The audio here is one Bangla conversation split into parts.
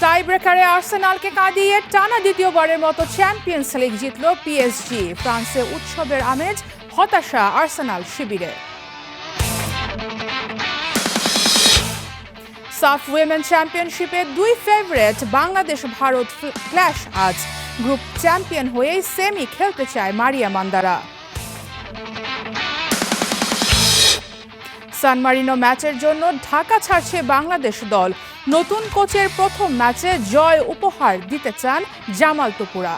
টাই ব্রেকারে আর্সেনালকে কাঁদিয়ে টানা দ্বিতীয়বারের মতো চ্যাম্পিয়ন্স লিগ জিতল পিএসজি। ফ্রান্সে উৎসবের আমেজ, হতাশা আর্সেনাল শিবিরে। সাফ উইমেন চ্যাম্পিয়নশিপে দুই ফেভারিট বাংলাদেশ ভারত ক্ল্যাশ আজ। গ্রুপ চ্যাম্পিয়ন হয়েই সেমি খেলতে চায় মারিয়া মান্দারা। সান মারিনো ম্যাচের জন্য ঢাকা ছাড়ছে বাংলাদেশ দল। নতুন কোচের প্রথম ম্যাচে জয় উপহার দিতে চান জামাল টুপুরা।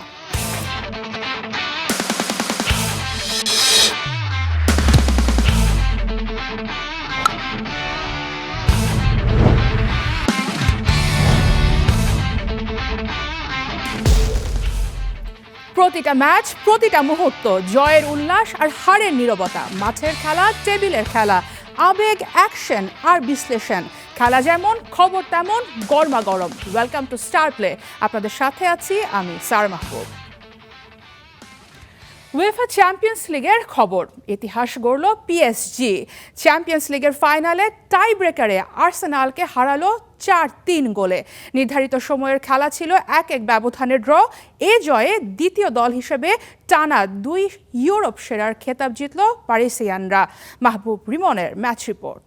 প্রতিটা ম্যাচ, প্রতিটা মুহূর্ত, জয়ের উল্লাস আর হারের নীরবতা। মাঠের খেলা, টেবিলের খেলা, আবেগ, অ্যাকশন আর বিশ্লেষণ। খেলা যেমন, খবর তেমন, গরমা গরম। Welcome to star play. আপনাদের সাথে আছি আমি সারা মাহবুব। উয়েফা চ্যাম্পিয়ন্স লিগের খবর। ইতিহাস গড়ল পিএসজি। চ্যাম্পিয়ন্স লিগের ফাইনালে টাই ব্রেকারে আর্সেনালকে হারালো 4-3 গোলে। নির্ধারিত সময়ের খেলা ছিল 1-1 ব্যবধানের ড্র। এ জয়ে দ্বিতীয় দল হিসেবে টানা 2 ইউরোপ সেরার খেতাব জিতল প্যারিসিয়ানরা। মাহবুব রিমনের ম্যাচ রিপোর্ট।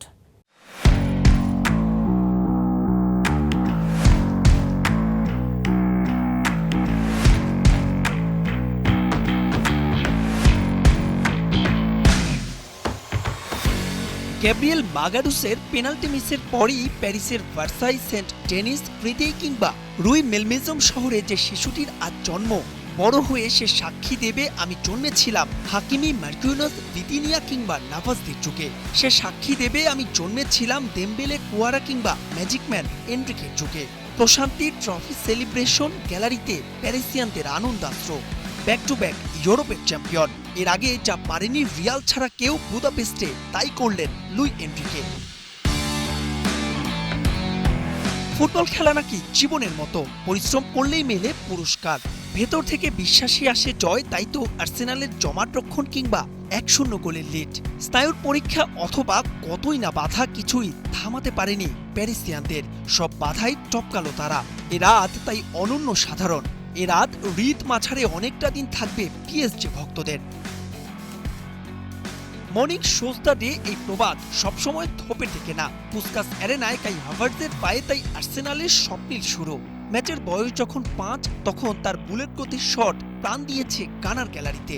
গ্যাব্রিয়েল মাগাডুসের পেনাল্টি মিসের পরই প্যারিসের ভার্সাই সেন্ট ডেনিস ফ্রিদেই কিংবা রুই মেলমেজম শহরে যে শিশুটির আজ জন্ম, বড় হয়ে সে সাক্ষী দেবে আমি জন্মেছিলাম হাকিমি, মার্কিউনস, ভিতিনিয়া কিংবা নাভাসদের যুগে। সে সাক্ষী দেবে আমি জন্মেছিলাম দেমবেলে, কুয়ারা কিংবা ম্যাজিকম্যান এনরিকের যুগে। প্রশান্তির ট্রফি সেলিব্রেশন গ্যালারিতে প্যারিসিয়ানদের আনন্দাস্ত্র। ব্যাক টু ব্যাক ইউরোপের চ্যাম্পিয়ন। এর আগে যা পারেনি রিয়াল ছাড়া কেউ বুদাপেস্টে, তাই করলেন লুই এনরিকে। ফুটবল খেলা নাকি জীবনের মতো, পরিশ্রম করলেই মেলে পুরস্কার। ভেতর থেকে বিশ্বাসী আসে জয়, তাই তো আর্সেনালের জমাট রক্ষণ কিংবা 1-0 গোলের লিড। স্নায়ুর পরীক্ষা অথবা কতই না বাধা, কিছুই থামাতে পারেনি প্যারিসিয়ানদের। সব বাধাই টপকালো তারা। এ রাত তাই অনন্য সাধারণ। এ রাত হৃদ মাঝারে অনেকটা দিন থাকবে পিএসজি ভক্তদের। মর্নিং শোজ দ্য ডে এই প্রবাদ সবসময় থোপে টেকে না। পুস্কাস অ্যারেনায় কাই হাভার্টজের পায়ে তাই আর্সেনালের স্বপ্নের শুরু। ম্যাচের বয়স যখন 5, তখন তার বুলেট গতির শট প্রাণ দিয়েছে গানার গ্যালারিতে।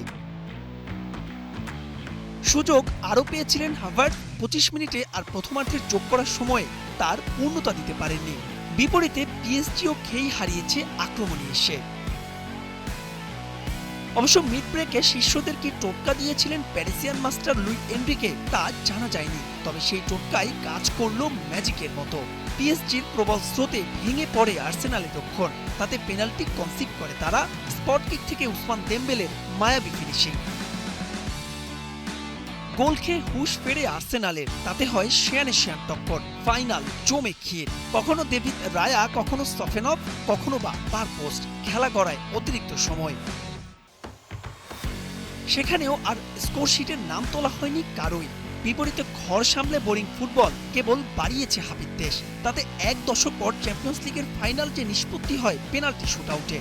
সুযোগ আরও পেয়েছিলেন হাভার্টজ 25 মিনিটে, আর প্রথমার্ধের যোগ করার সময় তার পূর্ণতা দিতে পারেননি। বিপরীতে পিএসজিও খেই হারিয়েছে আক্রমণে এসে। অবশ্য মিড ব্রেকে শিষ্যদের কি টোটকা দিয়েছিলেন প্যারিসিয়ান মাস্টার লুই এনরিকে তা জানা যায়নি। তবে সেই টোটকাই কাজ করলো ম্যাজিকের মতো। পিএসজির প্রবল স্রোতে ভেঙে পড়ে আর্সেনালের রক্ষণ। তাতে পেনাল্টি কনসিভ করে তারা। স্পট কিক থেকে উসমান দেমবেলের মায়াবী ফিনিশিং। গোল খেয়ে হুশ ফেরে আর্সেনালের। তাতে হয় শিয়ানে শিয়ান টক্কর। ফাইনাল জমে ক্ষীর। কখনো ডেভিড রায়া, কখনো সফেনভ, কখনো বা বারপোস্ট। খেলা গড়ায় অতিরিক্ত সময়। সেখানেও আর স্কোরশিটের নাম তোলা হয়নি কারোই। বিপরীতে ঘর সামলে বোরিং ফুটবল কেবল বাড়িয়েছে হাবিদ্দেশ। তাতে 1 দশক পর চ্যাম্পিয়ন্স লিগের ফাইনাল যে নিষ্পত্তি হয় পেনাল্টি শুটআউটে।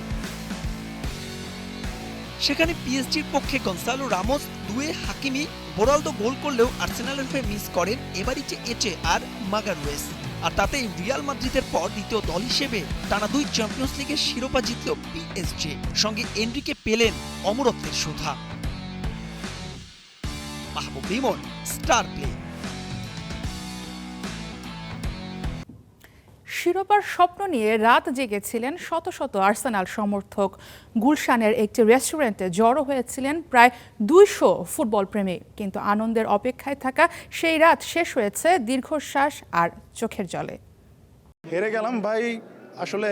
সেখানে পিএসজির পক্ষে গনসালো রামোস, দুয়ে হাকিমি, বোরালদো গোল করলেও আর্সেনালের হয়ে মিস করেন এবারিচে এচে আর মাগারুয়েস। আর তাতেই রিয়াল মাদ্রিদের পর দ্বিতীয় দল হিসেবে টানা 2 চ্যাম্পিয়ন্স লিগের শিরোপা জিতল পিএসজি। সঙ্গে এনরিকে পেলেন অমরত্বের সুধা। মাহবুব রিমন, স্টার প্লে। শিরোপার স্বপ্ন নিয়ে রাত জেগেছিলেন শত শত আর্সেনাল সমর্থক। গুলশানের একটি রেস্টুরেন্টে জড়ো হয়েছিলেন প্রায় 200 ফুটবল প্রেমী। কিন্তু আনন্দের অপেক্ষায় থাকা সেই রাত শেষ হয়েছে দীর্ঘশ্বাস আর চোখের জলে। হেরে গেলাম ভাই। আসলে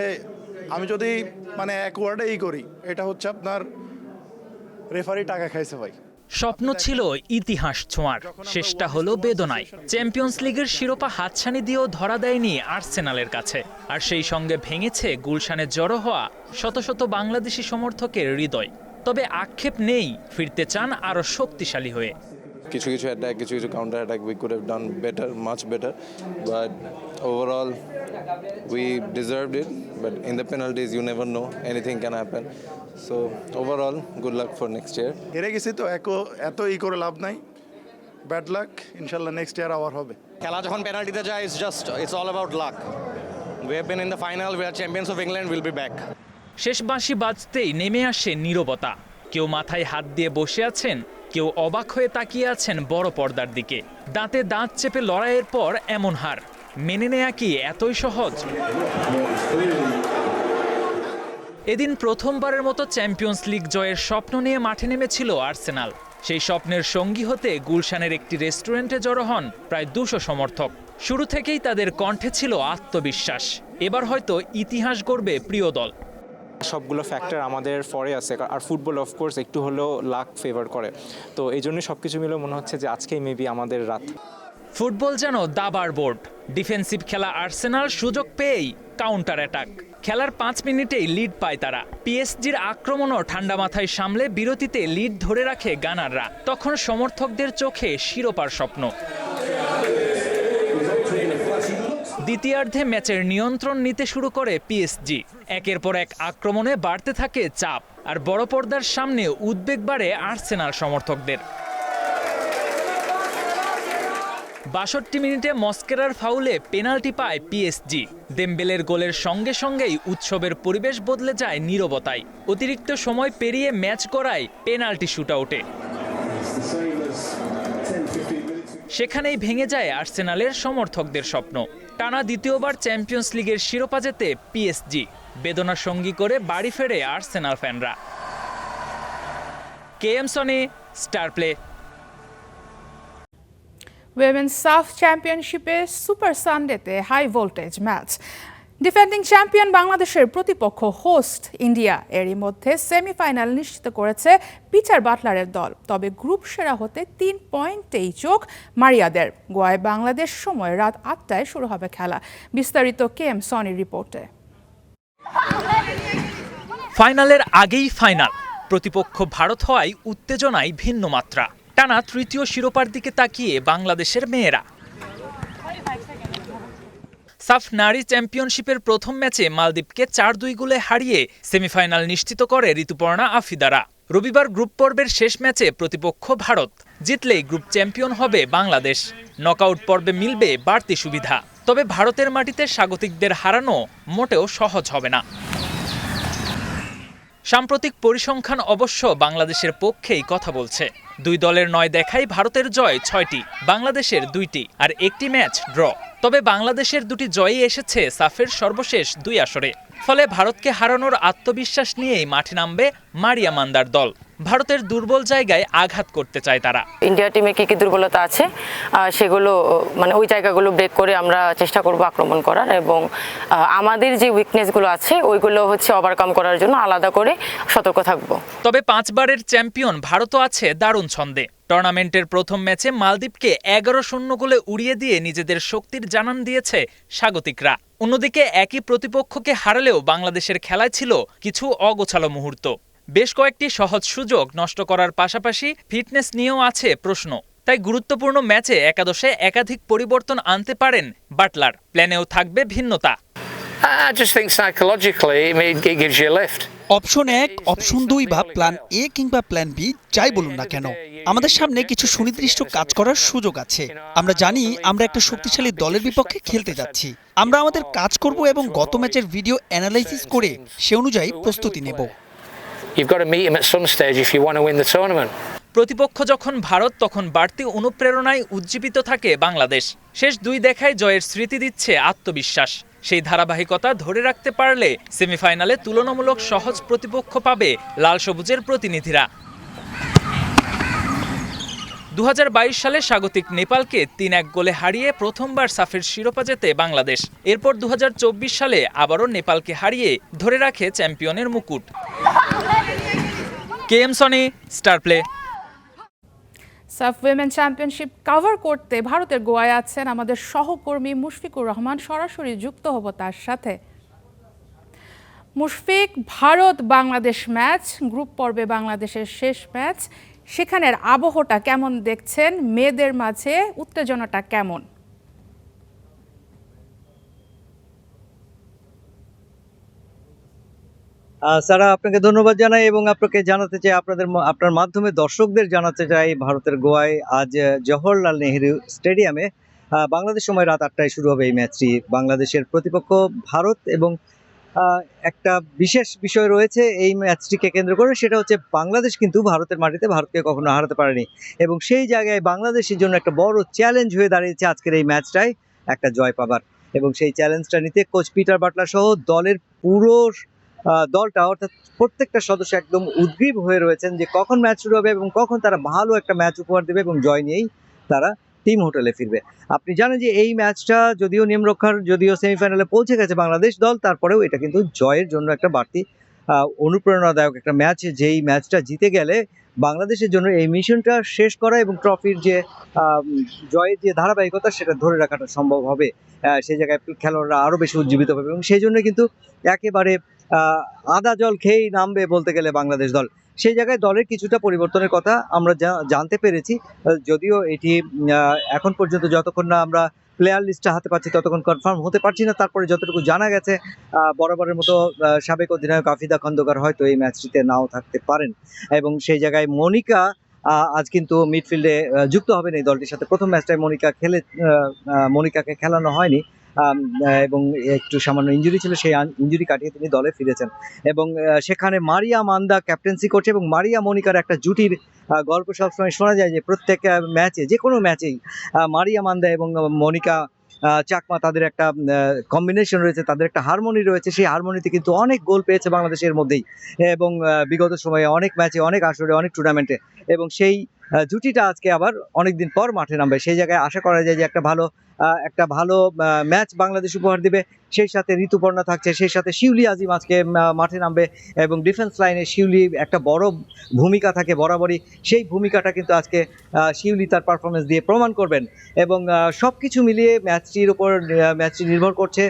আমি যদি এক ওয়ার্ডেই করি, এটা হচ্ছে আপনার রেফারি টাকা খাইছে ভাই। স্বপ্ন ছিল ইতিহাস ছোঁয়ার, শেষটা হলো বেদনায়। চ্যাম্পিয়ন্স লিগের শিরোপা হাতছানি দিয়েও ধরা দেয়নি আর্সেনালের কাছে। আর সেই সঙ্গে ভেঙেছে গুলশানে জড়ো হওয়া শত শত বাংলাদেশি সমর্থকের হৃদয়। তবে আক্ষেপ নেই, ফিরতে চান আরও শক্তিশালী হয়ে। কিছু অ্যাটাক, কিছু counter attack we could have done better, much better, but overall we deserved it, but in the penalties you never know, anything can happen. So overall good luck for next year. হেরে গেছি তো এত করে লাভ নাই, ব্যাড লাক, ইনশাল্লাহ নেক্সট ইয়ার আবার হবে। খেলা যখন পেনাল্টিতে যায়, it's all about lakh. We have been in the final, we are champions of England, will be back. শেষ বাঁশি বাজতেই নেমে আসে নীরবতা। কেউ মাথায় হাত দিয়ে বসে আছেন, কেউ অবাক হয়ে তাকিয়ে আছেন বড় পর্দার দিকে। দাঁতে দাঁত চেপে লড়াইয়ের পর এমন হার মেনে নেয়া কি এতই সহজ? এদিন প্রথমবারের মতো চ্যাম্পিয়ন্স লিগ জয়ের স্বপ্ন নিয়ে মাঠে নেমেছিল আর্সেনাল। সেই স্বপ্নের সঙ্গী হতে গুলশানের একটি রেস্টুরেন্টে জড়ো হন প্রায় 200 সমর্থক। শুরু থেকেই তাদের কণ্ঠে ছিল আত্মবিশ্বাস, এবার হয়তো ইতিহাস গড়বে প্রিয় দল। সবগুলো ফ্যাক্টর আমাদের ফরে আছে, আর ফুটবল অফকোর্স একটু হলেও লাক ফেভার করে, তো এই জন্যই সব কিছু মিলে মনে হচ্ছে যে আজকেই মেবি আমাদের রাত। ফুটবল যেন দাবার বোর্ড। ডিফেন্সিভ খেলা আর্সেনাল সুযোগ পেয়েই কাউন্টার অ্যাটাক। খেলার 5 মিনিটেই লিড পায় তারা। পিএসজির আক্রমণও ঠান্ডা মাথায় সামলে বিরতিতে লিড ধরে রাখে গানাররা। তখন সমর্থকদের চোখে শিরোপার স্বপ্ন। দ্বিতীয়ার্ধে ম্যাচের নিয়ন্ত্রণ নিতে শুরু করে পিএসজি। একের পর এক আক্রমণে বাড়তে থাকে চাপ, আর বড় পর্দার সামনে উদ্বেগ বাড়ে আর্সেনাল সমর্থকদের। ৬২ মিনিটে মস্কেরার ফাউলে পেনাল্টি পায় পিএসজি। দেমবেলের গোলের সঙ্গে সঙ্গেই উৎসবের পরিবেশ বদলে যায় নীরবতায়। অতিরিক্ত সময় পেরিয়ে ম্যাচ গড়ায় পেনাল্টি শুটআউটে। সেখানেই ভেঙে যায় আর্সেনালের সমর্থকদের স্বপ্ন। টানা দ্বিতীয়বার চ্যাম্পিয়ন্স লিগের শিরোপা জেতে পিএসজি। বেদনা সঙ্গী করে বাড়ি ফেরে আর্সেনাল ফ্যানরা। KM Soni, star play. Women's SAFF চ্যাম্পিয়নশিপে সুপার সানডেতে high voltage match. Defending champion বাংলাদেশের প্রতিপক্ষ হোস্ট ইন্ডিয়া। এরই মধ্যে সেমিফাইনাল নিশ্চিত করেছে পিটার বাটলারের দল। তবে গ্রুপ সেরা হতে 3 পয়েন্টেই চোখ মারিয়াদের। গোয়ায় বাংলাদেশ সময় রাত 8টায় শুরু হবে খেলা। বিস্তারিত কেএম সনির রিপোর্টে। ফাইনালের আগেই ফাইনাল। প্রতিপক্ষ ভারত হওয়ায় উত্তেজনায় ভিন্ন মাত্রা। টানা তৃতীয় শিরোপার দিকে তাকিয়ে বাংলাদেশের মেয়েরা। সাফ নারী চ্যাম্পিয়নশিপের প্রথম ম্যাচে মালদ্বীপকে 4-2 গোলে হারিয়ে সেমিফাইনাল নিশ্চিত করে ঋতুপর্ণা আফিদারা। রবিবার গ্রুপ পর্বের শেষ ম্যাচে প্রতিপক্ষ ভারত। জিতলেই গ্রুপ চ্যাম্পিয়ন হবে বাংলাদেশ। নকআউট পর্বে মিলবে বাড়তি সুবিধা। তবে ভারতের মাটিতে স্বাগতিকদের হারানো মোটেও সহজ হবে না। সাম্প্রতিক পরিসংখ্যান অবশ্য বাংলাদেশের পক্ষেই কথা বলছে। 2 দলের 9 দেখায় ভারতের জয় 6টি, বাংলাদেশের 2টি, আর 1টি ম্যাচ ড্র। তবে বাংলাদেশের 2টি জয়ই এসেছে সাফের সর্বশেষ 2 আসরে। ফলে ভারতকে হারানোর আত্মবিশ্বাস নিয়েই মাঠে নামবে মারিয়া মান্দার দল। ভারতের দুর্বল জায়গায় আঘাত করতে চায় তারা। ইন্ডিয়া টিমে কি দুর্বলতা আছে সেগুলো ওই জায়গাগুলো ব্রেক করে আমরা চেষ্টা করব আক্রমণ করার, এবং আমাদের যে উইকনেসগুলো আছে ওইগুলো ওভারকাম করার জন্য আলাদা করে সতর্ক থাকব। তবে 5 বারের চ্যাম্পিয়ন ভারতও আছে দারুণ ছন্দে। টুর্নামেন্টের প্রথম ম্যাচে মালদ্বীপকে 11-0 গোলে উড়িয়ে দিয়ে নিজেদের শক্তির জানান দিয়েছে স্বাগতিকরা। অন্যদিকে একই প্রতিপক্ষকে হারালেও বাংলাদেশের খেলায় ছিল কিছু অগোছালো মুহূর্ত। বেশ কয়েকটি সহজ সুযোগ নষ্ট করার পাশাপাশি ফিটনেস নিয়েও আছে প্রশ্ন। তাই গুরুত্বপূর্ণ ম্যাচে একাদশে একাধিক পরিবর্তন আনতে পারেন বাটলার। প্ল্যানেও থাকবে ভিন্নতা। অপশন 1, অপশন 2 বা প্ল্যান এ কিংবা প্ল্যান বি যাই বলুন না কেন, আমাদের সামনে কিছু সুনির্দিষ্ট কাজ করার সুযোগ আছে। আমরা জানি আমরা একটা শক্তিশালী দলের বিপক্ষে খেলতে যাচ্ছি। আমরা আমাদের কাজ করব এবং গত ম্যাচের ভিডিও অ্যানালাইসিস করে সে অনুযায়ী প্রস্তুতি নেব। প্রতিপক্ষ যখন ভারত, তখন বাড়তি অনুপ্রেরণায় উজ্জীবিত থাকে বাংলাদেশ। শেষ 2 দেখায় জয়ের স্মৃতি দিচ্ছে আত্মবিশ্বাস। সেই ধারাবাহিকতা ধরে রাখতে পারলে সেমিফাইনালে তুলনামূলক সহজ প্রতিপক্ষ পাবে লাল সবুজের প্রতিনিধিরা। 2022 সালে স্বাগতিক নেপালকে 3-1 গোলে হারিয়ে প্রথমবার সাফের শিরোপা জেতে বাংলাদেশ। এরপর 2024 সালে আবারও নেপালকে হারিয়ে ধরে রাখে চ্যাম্পিয়নের মুকুট। KM Soni, star play. সাফ উইমেন চ্যাম্পিয়নশিপ কভার করতে ভারতের গোয়ায় আছেন আমাদের সহকর্মী মুশফিকুর রহমান। সরাসরি যুক্ত হব তার সাথে। মুশফিক, ভারত বাংলাদেশ ম্যাচ, গ্রুপ পর্বে বাংলাদেশের শেষ ম্যাচ, সেখানের আবহটা কেমন দেখছেন? মেয়েদের মাঝে উত্তেজনাটা কেমন? সারা, আপনাকে ধন্যবাদ জানাই এবং আপনাকে জানাতে চাই আপনার মাধ্যমে দর্শকদের জানাতে চাই ভারতের গোয়ায় আজ জওহরলাল নেহেরু স্টেডিয়ামে বাংলাদেশ সময় রাত 8টায় শুরু হবে এই ম্যাচটি। বাংলাদেশের প্রতিপক্ষ ভারত এবং একটা বিশেষ বিষয় রয়েছে এই ম্যাচটিকে কেন্দ্র করে, সেটা হচ্ছে বাংলাদেশ কিন্তু ভারতের মাটিতে ভারতকে কখনো হারাতে পারেনি এবং সেই জায়গায় বাংলাদেশের জন্য একটা বড় চ্যালেঞ্জ হয়ে দাঁড়িয়েছে আজকের এই ম্যাচটায় একটা জয় পাবার। এবং সেই চ্যালেঞ্জটা নিতে কোচ পিটার বাটলার সহ দলের পুরো দলটা অর্থাৎ প্রত্যেকটা সদস্য একদম উদ্গ্রীব হয়ে রয়েছেন যে কখন ম্যাচ শুরু হবে এবং কখন তারা ভালো একটা ম্যাচ উপহার দেবে এবং জয় নিয়েই তারা টিম হোটেলে ফিরবে। আপনি জানেন যে এই ম্যাচটা যদিও সেমিফাইনালে পৌঁছে গেছে বাংলাদেশ দল, তারপরেও এটা কিন্তু জয়ের জন্য একটা বাড়তি অনুপ্রেরণাদায়ক একটা ম্যাচ, যেই ম্যাচটা জিতে গেলে বাংলাদেশের জন্য এই মিশনটা শেষ করা এবং ট্রফির যে জয়ের যে ধারাবাহিকতা সেটা ধরে রাখাটা সম্ভব হবে। সেই জায়গায় খেলোয়াড়রা আরও বেশি উজ্জীবিত হবে এবং সেই জন্য কিন্তু একেবারে আদা জল খেয়েই নামবে বলতে গেলে বাংলাদেশ দল। সেই জায়গায় দলের কিছুটা পরিবর্তনের কথা আমরা জানতে পেরেছি, যদিও এটি এখন পর্যন্ত যতক্ষণ না আমরা প্লেয়ার লিস্টটা হাতে পাচ্ছি ততক্ষণ কনফার্ম হতে পারছি না। তারপরে যতটুকু জানা গেছে বরাবরের মতো সাবেক অধিনায়ক আফিদা খন্দকার হয়তো এই ম্যাচটিতে নাও থাকতে পারেন এবং সেই জায়গায় মনিকা আজ কিন্তু মিডফিল্ডে যুক্ত হবেন এই দলটির সাথে। প্রথম ম্যাচটায় মনিকাকে খেলানো হয়নি এবং একটু সামান্য ইনজুরি ছিল, সেই ইনজুরি কাটিয়ে তিনি দলে ফিরেছেন এবং সেখানে মারিয়া মান্দা ক্যাপ্টেন্সি করছে এবং মারিয়া মনিকার একটা জুটির গল্প সবসময় শোনা যায় যে প্রত্যেক ম্যাচে যে কোনো ম্যাচেই মারিয়া মান্দা এবং মনিকা চাকমা তাদের একটা কম্বিনেশন রয়েছে, তাদের একটা হারমোনি রয়েছে। সেই হারমোনিতে কিন্তু অনেক গোল পেয়েছে বাংলাদেশের মধ্যেই এবং বিগত সময়ে অনেক ম্যাচে, অনেক আসরে, অনেক টুর্নামেন্টে এবং সেই জুটিটা আজকে আবার অনেকদিন পর মাঠে নামবে। সেই জায়গায় আশা করা যায় যে একটা ভালো ম্যাচ বাংলাদেশ উপহার দিবে। সেই সাথে ঋতুপর্ণা থাকছে, সেই সাথে শিউলি আজিম আজকে মাঠে নামবে এবং ডিফেন্স লাইনে শিউলি একটা বড় ভূমিকা থাকে বরাবরই, সেই ভূমিকাটা কিন্তু আজকে শিউলি তার পারফরমেন্স দিয়ে প্রমাণ করবেন এবং সব কিছু মিলিয়ে ম্যাচটি নির্ভর করছে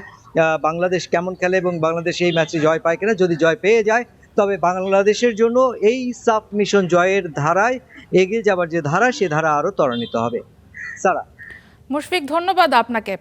বাংলাদেশ কেমন খেলে এবং বাংলাদেশ এই ম্যাচে জয় পায় কিনা। যদি জয় পেয়ে যায় তবে বাংলাদেশের জন্য এই সাফ মিশন জয়ের ধারায় এগিয়ে যাবার যে ধারা, সে ধারা আরও ত্বরান্বিত হবে। সারা। মুশফিক, ধন্যবাদ আপনাকে।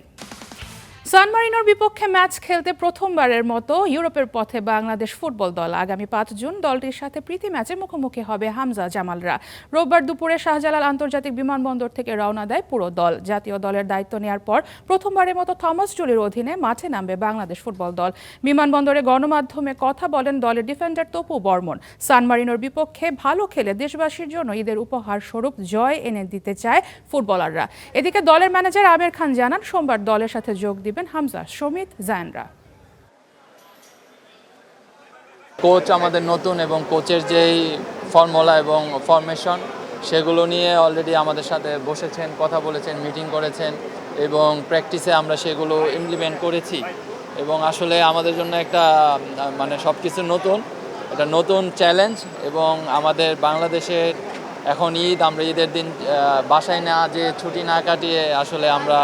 সান মারিনোর বিপক্ষে ম্যাচ খেলতে প্রথমবারের মতো ইউরোপের পথে বাংলাদেশ ফুটবল দল। আগামী 5 জুন দলটির সাথে প্রীতি ম্যাচে মুখোমুখি হবে হামজা জামালরা। রোববার দুপুরে শাহজালাল আন্তর্জাতিক বিমানবন্দর থেকে রওনা দেয় পুরো দল। জাতীয় দলের দায়িত্ব নেওয়ার পর প্রথমবারের মতো থমাস জুলির অধীনে মাঠে নামবে বাংলাদেশ ফুটবল দল। বিমানবন্দরে গণমাধ্যমে কথা বলেন দলের ডিফেন্ডার তপু বর্মন। সান মারিনোর বিপক্ষে ভালো খেলে দেশবাসীর জন্য ঈদের উপহার স্বরূপ জয় এনে দিতে চায় ফুটবলাররা। এদিকে দলের ম্যানেজার আমির খান জানান সোমবার দলের সাথে যোগ দিবেন হামজা, সমিত, জায়নরা। কোচ আমাদের নতুন এবং কোচের যেই ফর্মুলা এবং ফরমেশন সেগুলো নিয়ে অলরেডি আমাদের সাথে বসেছেন, কথা বলেছেন, মিটিং করেছেন এবং প্র্যাকটিসে আমরা সেগুলো ইমপ্লিমেন্ট করেছি এবং আসলে আমাদের জন্য একটা সব কিছু নতুন, এটা নতুন চ্যালেঞ্জ এবং আমাদের বাংলাদেশের এখন ঈদ, আমরা ঈদের দিন বাসায় না যে ছুটি না কাটিয়ে আসলে আমরা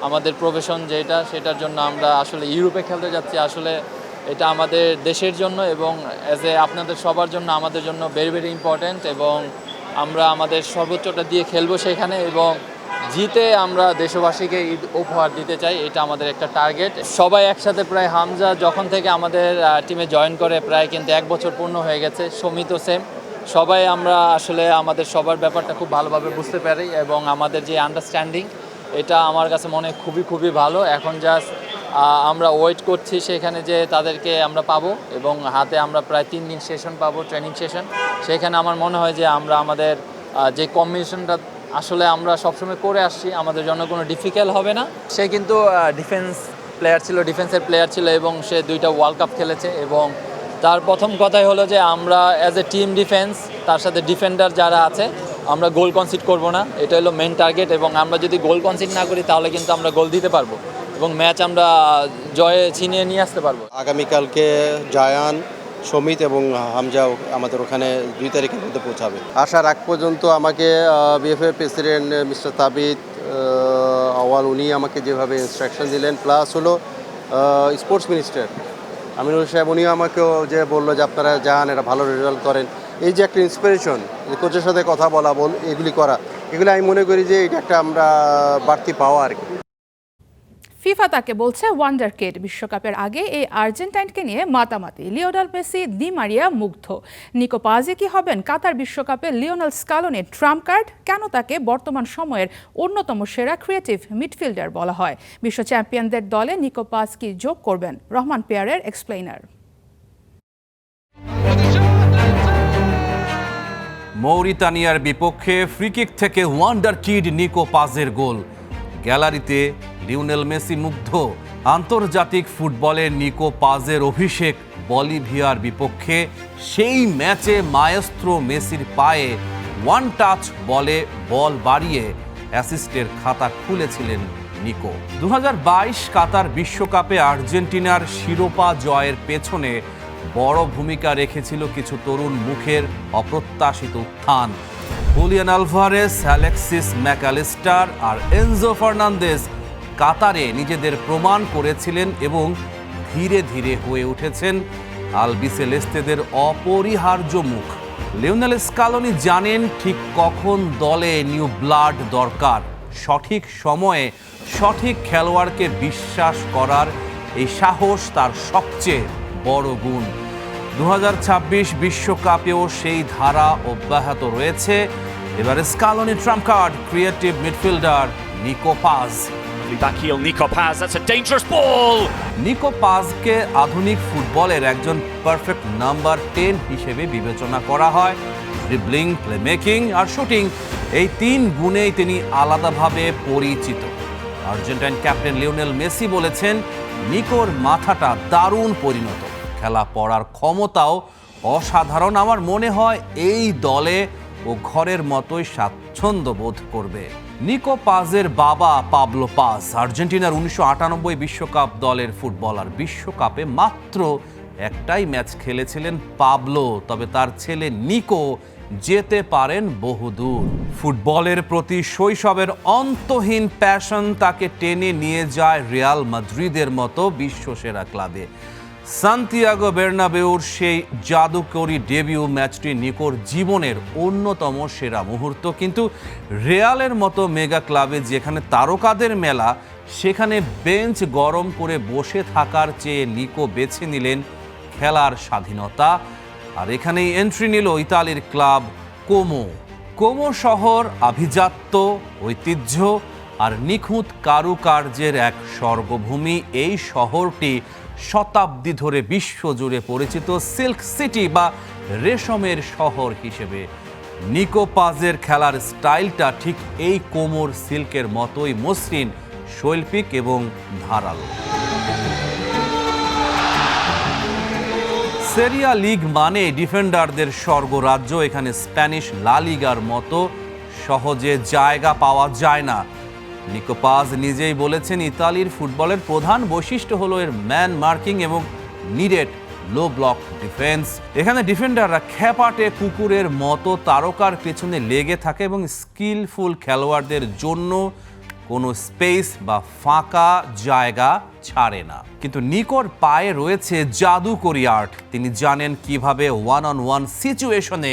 আমাদের প্রফেশন সেটার জন্য আমরা আসলে ইউরোপে খেলতে যাচ্ছি। আসলে এটা আমাদের দেশের জন্য এবং আপনাদের সবার জন্য, আমাদের জন্য ভেরি ভেরি ইম্পর্ট্যান্ট এবং আমরা আমাদের সর্বোচ্চটা দিয়ে খেলবো সেখানে এবং জিতে আমরা দেশবাসীকে ঈদ উপহার দিতে চাই, এটা আমাদের একটা টার্গেট। সবাই একসাথে প্রায় হামজা যখন থেকে আমাদের টিমে জয়েন করে প্রায় কিন্তু 1 বছর পূর্ণ হয়ে গেছে, সমিতও সেম। সবাই আমরা আসলে আমাদের সবার ব্যাপারটা খুব ভালোভাবে বুঝতে পারি এবং আমাদের যে আন্ডারস্ট্যান্ডিং এটা আমার কাছে মনে হয় খুবই ভালো। এখন জাস্ট আমরা ওয়েট করছি সেখানে যে তাদেরকে আমরা পাবো এবং হাতে আমরা প্রায় 3 দিন সেশন পাবো, ট্রেনিং সেশন। সেখানে আমার মনে হয় যে আমরা আমাদের যে কম্বিনেশনটা আসলে আমরা সবসময় করে আসছি আমাদের জন্য কোনো ডিফিকাল্ট হবে না। সে কিন্তু ডিফেন্সের প্লেয়ার ছিল এবং সে 2টা ওয়ার্ল্ড কাপ খেলেছে এবং তার প্রথম কথাই হলো যে আমরা অ্যাজ এ টিম ডিফেন্স তার সাথে ডিফেন্ডার যারা আছে আমরা গোল কনসিড করব না, এটা হলো মেন টার্গেট এবং আমরা যদি গোল কনসিড না করি তাহলে কিন্তু আমরা গোল দিতে পারবো এবং ম্যাচ আমরা জয়ে ছিনিয়ে নিয়ে আসতে পারবো। আগামীকালকে জায়ান, সমিত এবং হামজা আমাদের ওখানে 2 তারিখের মধ্যে পৌঁছাবে। আসার আগ পর্যন্ত আমাকে বিএফএ প্রেসিডেন্ট মিস্টার তাবিদ আওয়াল উনি আমাকে যেভাবে ইনস্ট্রাকশন দিলেন, প্লাস হলো স্পোর্টস মিনিস্টার আমিনুল সাহেব উনিও আমাকেও যে বললো যে আপনারা যান, এটা ভালো রেজাল্ট করেন। এই যে একটা ইন্সপিরেশন, কোচের সাথে কথা বলা এগুলি করা, এগুলি আমি মনে করি যে এটা একটা আমরা বাড়তি পাওয়া আর কি। ফিফা তাকে বলছে ওয়ান্ডার কিড। বিশ্বকাপের আগে এই আর্জেন্টাইনকে নিয়ে মাতামাতি। লিওনেল মেসি, দি মারিয়া মুগ্ধ। নিকো পাজে কি হবেন কাতার বিশ্বকাপে লিওনেল স্কালোনির ট্রাম্প কার্ড? কেন তাকে বর্তমান সময়ের অন্যতম সেরা ক্রিয়েটিভ মিডফিল্ডার বলা হয়? বিশ্ব চ্যাম্পিয়নদের দলে নিকো পাজ কি যোগ করবেন? রহমান পেয়ারের এক্সপ্লেইনার। মৌরিতানিয়ার বিপক্ষে ফ্রিকিক থেকে ওয়ান্ডার কিড নিকো পাজের গোল। গ্যালারিতে লিওনেল মেসি মুগ্ধ। আন্তর্জাতিক ফুটবলে নিকো পাজের অভিষেক বলিভিয়ার বিপক্ষে। সেই ম্যাচে মায়েস্ত্রো মেসির পায়ে ওয়ান টাচ বলে বল বাড়িয়ে অ্যাসিস্টের খাতা খুলেছিলেন নিকো। 2022 কাতার বিশ্বকাপে আর্জেন্টিনার শিরোপা জয়ের পেছনে বড় ভূমিকা রেখেছিল কিছু তরুণ মুখের অপ্রত্যাশিত উত্থান। হুলিয়ান আলভারেস, অ্যালেক্সিস ম্যাকঅ্যালিস্টার আর এনজো ফার্নান্দেজ কাতারে নিজেদের প্রমাণ করেছিলেন এবং ধীরে ধীরে হয়ে উঠেছেন আলবিসেলেস্তেদের অপরিহার্য মুখ। লিওনেল স্কালোনি জানেন ঠিক কখন দলে নিউ ব্লাড দরকার। সঠিক সময়ে সঠিক খেলোয়াড়কে বিশ্বাস করার এই সাহস তার সবচেয়ে বড় গুণ। 2026 বিশ্বকাপেও সেই ধারা অব্যাহত রয়েছে। এবার Scaloni trump card creative midfielder Nico Paz. নিকো পাজকে আধুনিক ফুটবলের একজন পারফেক্ট নাম্বার 10 হিসেবে বিবেচনা করা হয়। ড্রিবলিং, প্লেমেকিং আর শুটিং, এই 3 গুণেই তিনি আলাদাভাবে পরিচিত। আর্জেন্টাইন ক্যাপ্টেন লিওনেল মেসি বলেছেন, নিকোর মাথাটা দারুণ পরিণত, খেলা পড়ার ক্ষমতাও অসাধারণ। আমার মনে হয় এই দলে ও ঘরের মতোই স্বাচ্ছন্দ্য বোধ করবে। নিকো পাজের বাবা পাবলো পাজ আর্জেন্টিনার 1998 বিশ্বকাপ দলের ফুটবলার। বিশ্বকাপে মাত্র একটাই ম্যাচ খেলেছিলেন পাবলো, তবে তার ছেলে নিকো যেতে পারেন বহুদূর। ফুটবলের প্রতি শৈশবের অন্তহীন প্যাশন তাকে টেনে নিয়ে যায় রিয়াল মাদ্রিদের মতো বিশ্বসেরা ক্লাবে। সান্তিয়াগো বের্নাবেউর সেই জাদুকরী ডেবিউ ম্যাচটি নিকোর জীবনের অন্যতম সেরা মুহূর্ত। কিন্তু রিয়ালের মতো মেগা ক্লাবে যেখানে তারকাদের মেলা, সেখানে বেঞ্চ গরম করে বসে থাকার চেয়ে নিকো বেছে নিলেন খেলার স্বাধীনতা। আর এখানেই এন্ট্রি নিল ইতালির ক্লাব কোমো শহর। আভিজাত্য, ঐতিহ্য আর নিখুঁত কারুকার্যের এক স্বর্গভূমি। এই শহরটি শতাব্দী ধরে বিশ্বজুড়ে পরিচিত সিল্ক সিটি বা রেশমের শহর হিসেবে। নিকো পাজের খেলার স্টাইলটা ঠিক এই কোমোর সিল্কের মতোই মসৃণ, শৈল্পিক এবং ধারালো। সেরিয়া লিগ মানে ডিফেন্ডারদের স্বর্গরাজ্য। এখানে স্প্যানিশ লা লিগার মতো সহজে জায়গা পাওয়া যায় না। নিকো পাজ নিজেই বলেছেন, ইতালির ফুটবলের প্রধান বৈশিষ্ট্য হলো এর ম্যান মার্কিং এবং নিডেড লো ব্লক ডিফেন্স। এখানে ডিফেন্ডাররা খ্যাপাটে কুকুরের মতো তারকার পেছনে লেগে থাকে এবং স্কিলফুল খেলোয়াড়দের জন্য কোনো স্পেস বা ফাঁকা জায়গা ছাড়ে না। কিন্তু নিকোর পায়ে রয়েছে জাদুকরি আর্ট। তিনি জানেন কিভাবে ওয়ান অন ওয়ান সিচুয়েশনে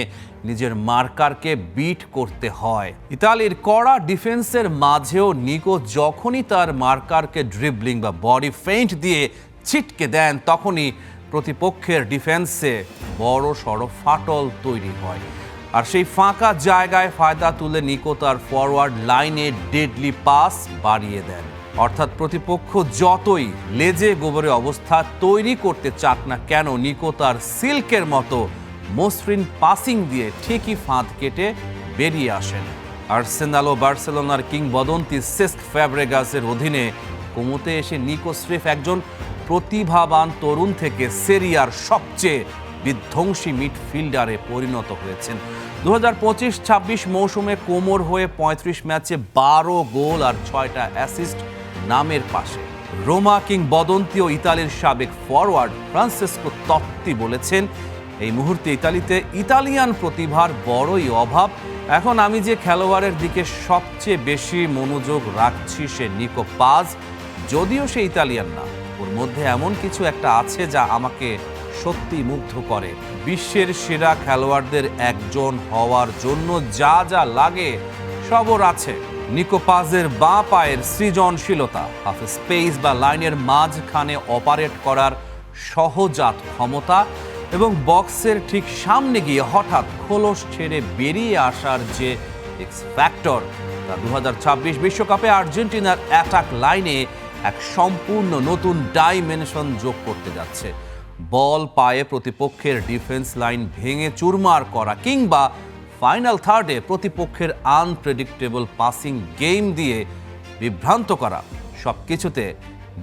নিজের মার্কারকে বিট করতে হয়। ইতালির কড়া ডিফেন্সের মাঝেও নিকো যখনই তার মার্কারকে ড্রিবলিং বা বডি ফেইন্ট দিয়ে ছিটকে দেন, তখনই প্রতিপক্ষের ডিফেন্সে বড় সড়ো ফাটল তৈরি হয়। আর সেই ফাঁকা জায়গায় ফায়দা তুলে নিকো তার ফরওয়ার্ড লাইনে ডেডলি পাস বাড়িয়ে দেন। অর্থাৎ প্রতিপক্ষ যতই লেজে গোবরে অবস্থা তৈরি করতে চাক না কেন, নিকো তার সিল্কের মতো মসৃণ পাসিং দিয়ে ঠিকই ফাঁদ কেটে বেরিয়ে আসেন। আর্সেনাল ও বার্সেলোনার কিংবদন্তি সেস্ক ফ্যাব্রেগাসের অধীনে কোমোতে এসে নিকো স্রেফ একজন প্রতিভাবান তরুণ থেকে সেরিয়ার সবচেয়ে বিধ্বংসী মিডফিল্ডারে পরিণত হয়েছেন। 2025-26 মৌসুমে কোমোর হয়ে 35 ম্যাচে 12 গোল আর 6টা অ্যাসিস্ট নামের পাশে। রোমা কিংবদন্তি ও ইতালির সাবেক ফরওয়ার্ড ফ্রান্সেসকো তত্তি বলেছেন, এই মুহূর্তে ইতালিতে ইতালিয়ান প্রতিভার বড়ই অভাব। এখন আমি যে খেলোয়াড়ের দিকে সবচেয়ে বেশি মনোযোগ রাখছি সে নিকো পাজ। যদিও সে ইতালিয়ান না, ওর মধ্যে এমন কিছু একটা আছে যা আমাকে সত্যি মুগ্ধ করে। বিশ্বের সেরা খেলোয়াড়দের একজন হওয়ার জন্য যা যা লাগে সবর আছে। নিকো পাজের বাঁ পায়ের সৃজনশীলতা, হাফ স্পেস বা লাইনের মাঝখানে অপারেট করার সহজাত ক্ষমতা এবং বক্সের ঠিক সামনে গিয়ে হঠাৎ খোলস ছেড়ে বেরিয়ে আসার যে এক্স ফ্যাক্টর, তা 2026 বিশ্বকাপে আর্জেন্টিনার অ্যাটাক লাইনে এক সম্পূর্ণ নতুন ডাইমেনশন যোগ করতে যাচ্ছে। বল পায়ে প্রতিপক্ষের ডিফেন্স লাইন ভেঙে চুরমার করা কিংবা ফাইনাল থার্ডে প্রতিপক্ষের আনপ্রেডিক্টেবল পাসিং গেম দিয়ে বিভ্রান্ত করা, সব কিছুতে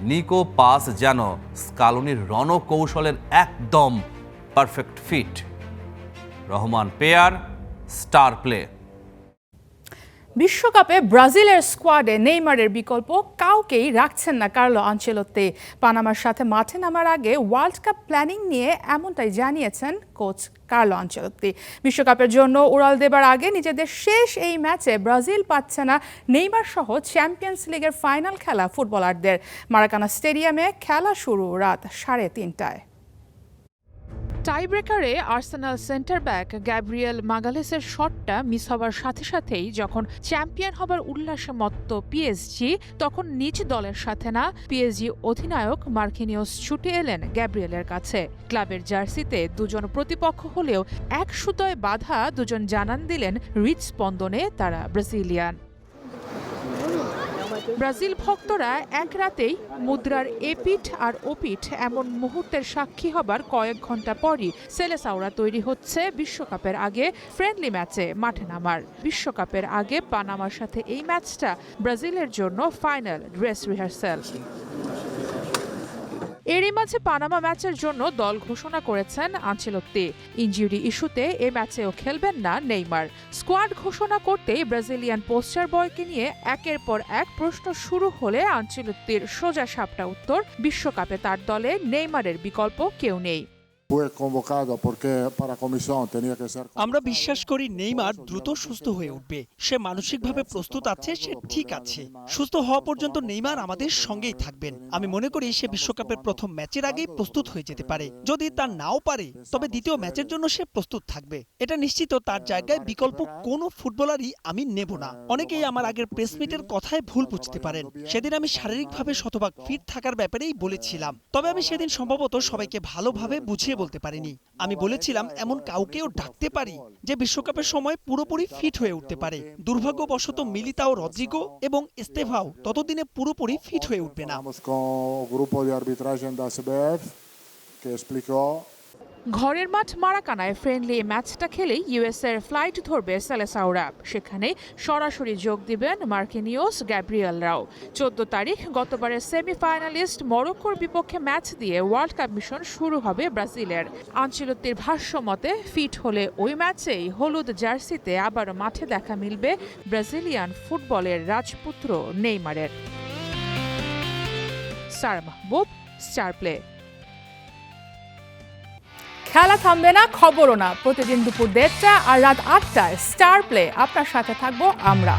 নিকো পাস যেন স্কালোনির রণকৌশলের একদম পারফেক্ট ফিট। রহমান পেয়ার, স্টার প্লে। বিশ্বকাপে ব্রাজিলের স্কোয়াডে নেইমারের বিকল্প কাউকেই রাখছেন না কার্লো আনচেলোত্তি। পানামার সাথে মাঠে নামার আগে ওয়ার্ল্ড কাপ প্ল্যানিং নিয়ে এমনটাই জানিয়েছেন কোচ কার্লো আনচেলোত্তি। বিশ্বকাপের জন্য উড়াল দেবার আগে নিজেদের শেষ এই ম্যাচে ব্রাজিল পাচ্ছে না নেইমার সহ চ্যাম্পিয়ন্স লিগের ফাইনাল খেলা ফুটবলারদের। মারাকানা স্টেডিয়ামে খেলা শুরু রাত 3:30টায়। টাইব্রেকারে আর্সেনাল সেন্টার ব্যাক গ্যাব্রিয়েল মাগালেসের শটটা মিস হবার সাথে সাথেই যখন চ্যাম্পিয়ন হবার উল্লাসে মত্ত পিএসজি, তখন নিজ দলের সাথে না পিএসজি অধিনায়ক মার্কিনিওস ছুটে এলেন গ্যাব্রিয়েলের কাছে। ক্লাবের জার্সিতে দুজন প্রতিপক্ষ হলেও এক সুতোয় বাঁধা দুজন জানান দিলেন হৃদস্পন্দনে তারা ব্রাজিলিয়ান। ব্রাজিল ভক্তরা এক রাতেই মুদ্রার এপিঠ আর ওপিঠ এমন মুহূর্তের সাক্ষী হবার কয়েক ঘন্টা পরই সেলেসাওরা তৈরি হচ্ছে বিশ্বকাপের আগে ফ্রেন্ডলি ম্যাচে মাঠে নামার। বিশ্বকাপের আগে পানামার সাথে এই ম্যাচটা ব্রাজিলের জন্য ফাইনাল ড্রেস রিহার্সাল। এরই মাঝে পানামা ম্যাচের জন্য দল ঘোষণা করেছেন আনচেলোত্তি। ইনজুরি ইস্যুতে এ ম্যাচেও খেলবেন না নেইমার। স্কোয়াড ঘোষণা করতেই ব্রাজিলিয়ান পোস্টার বয়কে নিয়ে একের পর এক প্রশ্ন শুরু হলে আনচেলোত্তির সোজা সাপটা উত্তর, বিশ্বকাপে তার দলে নেইমারের বিকল্প কেউ নেই। আমরা বিশ্বাস করি নেইমার দ্রুত সুস্থ হয়ে উঠবে। সে মানসিকভাবে প্রস্তুত আছে, সে ঠিক আছে। সুস্থ হওয়া পর্যন্ত নেইমার আমাদের সঙ্গেই থাকবেন। আমি মনে করি সে বিশ্বকাপের প্রথম ম্যাচের আগেই প্রস্তুত হয়ে যেতে পারে। যদি তা নাও পারে তবে দ্বিতীয় ম্যাচের জন্য সে প্রস্তুত থাকবে। এটা নিশ্চিত তার জায়গায় বিকল্প কোনো ফুটবলারই আমি নেব না। অনেকেই আমার আগের প্রেস মিটের কথায় ভুল বুঝতে পারেন। সেদিন আমি শারীরিকভাবে শতভাগ ফিট থাকার ব্যাপারেই বলেছিলাম, তবে আমি সেদিন সম্ভবত সবাইকে ভালোভাবে বুঝিয়ে বলতে পারিনি। আমি বলেছিলাম এমন কাউকেও ডাকতে পারি যে বিশ্বকাপের সময় পুরোপুরি ফিট হয়ে উঠতে পারে। দুর্ভাগ্যবশত মিলিতাও, রদ্রিগো এবং এস্তেভাও ততদিনে পুরোপুরি ফিট হয়ে উঠবে না। ঘরের মাঠ মারাকানায় ফ্রেন্ডলি ম্যাচটা খেলেই ইউএসএর ফ্লাইট ধরবে সেলেসাওরা। সেখানে সরাসরি যোগ দিবেন মার্কিনিওস, গ্যাব্রিয়েলরাও। 14 তারিখ গতবারের সেমিফাইনালিস্ট মরক্কোর বিপক্ষে ম্যাচ দিয়ে ওয়ার্ল্ড কাপ মিশন শুরু হবে ব্রাজিলের। আনচেলোত্তির ভাষ্য মতে ফিট হলে ওই ম্যাচেই হলুদ জার্সিতে আবারও মাঠে দেখা মিলবে ব্রাজিলিয়ান ফুটবলের রাজপুত্র নেইমারের। সারা মাহবুব, স্টার প্লে। খেলা থামবে না, খবরও না। প্রতিদিন দুপুর 1:30 আর রাত 8টায় স্টার প্লে আপনার সাথে থাকবো আমরা।